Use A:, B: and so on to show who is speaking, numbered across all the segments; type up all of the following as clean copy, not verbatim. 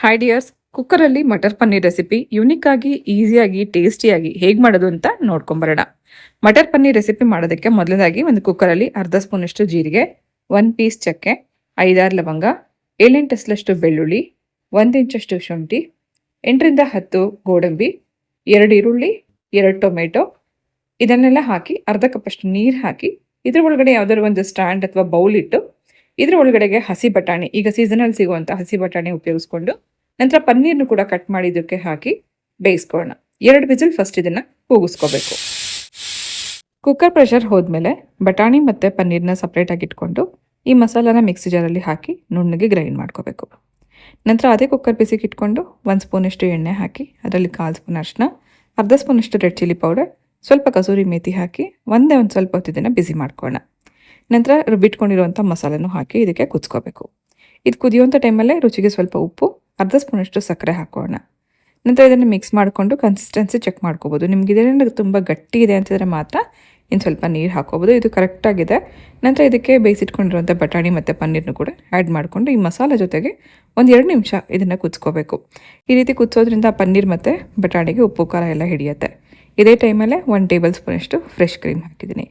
A: Hi dears, ಕುಕ್ಕರಲ್ಲಿ matar paneer recipe unique ಆಗಿ ಈಸಿಯಾಗಿ ಟೇಸ್ಟಿಯಾಗಿ ಹೇಗೆ ಮಾಡೋದು ಅಂತ ನೋಡ್ಕೊಂಬರೋಣ. ಮಟರ್ ಪನ್ನೀರ್ ರೆಸಿಪಿ ಮಾಡೋದಕ್ಕೆ ಮೊದಲದಾಗಿ ಒಂದು ಕುಕ್ಕರಲ್ಲಿ ಅರ್ಧ ಸ್ಪೂನಷ್ಟು ಜೀರಿಗೆ, 1 ಪೀಸ್ ಚಕ್ಕೆ, 5-6 ಲವಂಗ, 7-8 ಎಸಳಷ್ಟು ಬೆಳ್ಳುಳ್ಳಿ, 1 ಇಂಚಷ್ಟು ಶುಂಠಿ, 8ರಿಂದ 10 ಗೋಡಂಬಿ, 2 ಈರುಳ್ಳಿ, 2 ಟೊಮೆಟೊ ಇದನ್ನೆಲ್ಲ ಹಾಕಿ ಅರ್ಧ ಕಪ್ಪಷ್ಟು ನೀರು ಹಾಕಿ ಇದ್ರ ಒಳಗಡೆ ಯಾವ್ದಾದ್ರು ಒಂದು ಸ್ಟ್ಯಾಂಡ್ ಅಥವಾ ಬೌಲ್ ಇಟ್ಟು ಇದ್ರ ಒಳಗಡೆಗೆ ಹಸಿ ಬಟಾಣಿ, ಈಗ ಸೀಸನಲ್ಲಿ ಸಿಗುವಂಥ ಹಸಿ ಬಟಾಣಿ ಉಪಯೋಗಿಸ್ಕೊಂಡು ನಂತರ ಪನ್ನೀರ್ನು ಕೂಡ ಕಟ್ ಮಾಡಿ ಇದಕ್ಕೆ ಹಾಕಿ ಬೇಯಿಸ್ಕೊಳ್ಳೋಣ. 2 ವಿಸಿಲ್ ಫಸ್ಟ್ ಇದನ್ನು ಕೂಗಿಸ್ಕೋಬೇಕು. ಕುಕ್ಕರ್ ಪ್ರೆಷರ್ ಹೋದ್ಮೇಲೆ ಬಟಾಣಿ ಮತ್ತು ಪನ್ನೀರ್ನ ಸಪ್ರೇಟಾಗಿ ಇಟ್ಕೊಂಡು ಈ ಮಸಾಲಾನ ಮಿಕ್ಸಿ ಜಾರಲ್ಲಿ ಹಾಕಿ ನುಣ್ಣಗೆ ಗ್ರೈಂಡ್ ಮಾಡ್ಕೋಬೇಕು. ನಂತರ ಅದೇ ಕುಕ್ಕರ್ ಬಿಸಿಗೆ ಇಟ್ಕೊಂಡು 1 ಸ್ಪೂನಷ್ಟು ಎಣ್ಣೆ ಹಾಕಿ ಅದರಲ್ಲಿ 1/4 ಸ್ಪೂನ್ ಅರಿಶಿನ, ಅರ್ಧ ಸ್ಪೂನಷ್ಟು ರೆಡ್ ಚಿಲ್ಲಿ ಪೌಡರ್, ಸ್ವಲ್ಪ ಕಸೂರಿ ಮೇಥಿ ಹಾಕಿ ಒಂದು ಸ್ವಲ್ಪ ಹೊತ್ತು ಇದನ್ನು ಬಿಸಿ ಮಾಡ್ಕೊಳ್ಳೋಣ. ನಂತರ ರುಬ್ಬಿಟ್ಕೊಂಡಿರುವಂಥ ಮಸಾಲೆನೂ ಹಾಕಿ ಇದಕ್ಕೆ ಕುದಿಸ್ಕೋಬೇಕು. ಇದು ಕುದಿಯುವಂಥ ಟೈಮಲ್ಲೇ ರುಚಿಗೆ ಸ್ವಲ್ಪ ಉಪ್ಪು, ಅರ್ಧ ಸ್ಪೂನಷ್ಟು ಸಕ್ಕರೆ ಹಾಕೋಣ. ನಂತರ ಇದನ್ನು ಮಿಕ್ಸ್ ಮಾಡಿಕೊಂಡು ಕನ್ಸಿಸ್ಟೆನ್ಸಿ ಚೆಕ್ ಮಾಡ್ಕೋಬೋದು. ನಿಮ್ಗೆ ಇದೇನಾದ್ರು ತುಂಬ ಗಟ್ಟಿ ಇದೆ ಅಂತಿದ್ರೆ ಮಾತ್ರ ಇನ್ನು ಸ್ವಲ್ಪ ನೀರು ಹಾಕೋಬೋದು. ಇದು ಕರೆಕ್ಟಾಗಿದೆ. ನಂತರ ಇದಕ್ಕೆ ಬೇಯಿಸಿಟ್ಕೊಂಡಿರುವಂಥ ಬಟಾಣಿ ಮತ್ತು ಪನ್ನೀರ್ನು ಕೂಡ ಆ್ಯಡ್ ಮಾಡಿಕೊಂಡು ಈ ಮಸಾಲೆ ಜೊತೆಗೆ 1-2 ನಿಮಿಷ ಇದನ್ನು ಕುದಿಸ್ಕೋಬೇಕು. ಈ ರೀತಿ ಕುದಿಸೋದ್ರಿಂದ ಪನ್ನೀರ್ ಮತ್ತು ಬಟಾಣಿಗೆ ಉಪ್ಪು ಖಾರ ಎಲ್ಲ ಹಿಡಿಯುತ್ತೆ. ಇದೇ ಟೈಮಲ್ಲೇ 1 ಟೇಬಲ್ ಸ್ಪೂನಷ್ಟು ಫ್ರೆಶ್ ಕ್ರೀಮ್ ಹಾಕಿದ್ದೀನಿ.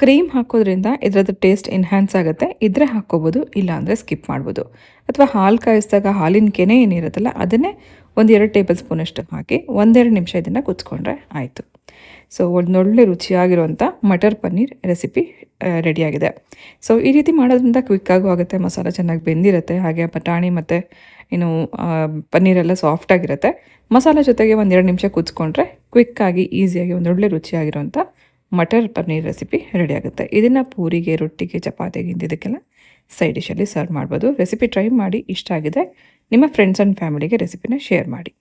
A: ಕ್ರೀಮ್ ಹಾಕೋದ್ರಿಂದ ಇದರದ್ದು ಟೇಸ್ಟ್ ಎನ್ಹ್ಯಾನ್ಸ್ ಆಗುತ್ತೆ. ಇದ್ರೆ ಹಾಕ್ಕೋಬೋದು, ಇಲ್ಲಾಂದರೆ ಸ್ಕಿಪ್ ಮಾಡ್ಬೋದು. ಅಥವಾ ಹಾಲು ಕಾಯಿಸಿದಾಗ ಹಾಲಿನ ಕೆನೆ ಏನಿರುತ್ತಲ್ಲ ಅದನ್ನೇ 1-2 ಟೇಬಲ್ ಸ್ಪೂನಷ್ಟು ಹಾಕಿ 1-2 ನಿಮಿಷ ಇದನ್ನು ಕುದಿಸ್ಕೊಂಡ್ರೆ ಆಯಿತು. ಸೊ ಒಳ್ಳೆ ರುಚಿಯಾಗಿರುವಂಥ ಮಟರ್ ಪನ್ನೀರ್ ರೆಸಿಪಿ ರೆಡಿಯಾಗಿದೆ. ಸೊ ಈ ರೀತಿ ಮಾಡೋದ್ರಿಂದ ಕ್ವಿಕ್ಕಾಗೂ ಆಗುತ್ತೆ, ಮಸಾಲ ಚೆನ್ನಾಗಿ ಬೆಂದಿರುತ್ತೆ, ಹಾಗೆ ಬಟಾಣಿ ಮತ್ತು ಪನ್ನೀರೆಲ್ಲ ಸಾಫ್ಟಾಗಿರುತ್ತೆ. ಮಸಾಲೆ ಜೊತೆಗೆ 1-2 ನಿಮಿಷ ಕುದಿಸ್ಕೊಂಡ್ರೆ ಕ್ವಿಕ್ಕಾಗಿ ಈಸಿಯಾಗಿ ಒಳ್ಳೆ ರುಚಿಯಾಗಿರುವಂಥ ಮಟರ್ ಪನ್ನೀರ್ ರೆಸಿಪಿ ರೆಡಿ ಆಗುತ್ತೆ. ಇದನ್ನು ಪೂರಿಗೆ, ರೊಟ್ಟಿಗೆ, ಚಪಾತಿಗೆ ಇದಕ್ಕೆಲ್ಲ ಸೈಡ್ ಡಿಶಲ್ಲಿ ಸರ್ವ್ ಮಾಡ್ಬೋದು. ರೆಸಿಪಿ ಟ್ರೈ ಮಾಡಿ ಇಷ್ಟ ಆಗಿದೆ ನಿಮ್ಮ ಫ್ರೆಂಡ್ಸ್ ಆ್ಯಂಡ್ ಫ್ಯಾಮಿಲಿಗೆ ರೆಸಿಪಿನ ಶೇರ್ ಮಾಡಿ.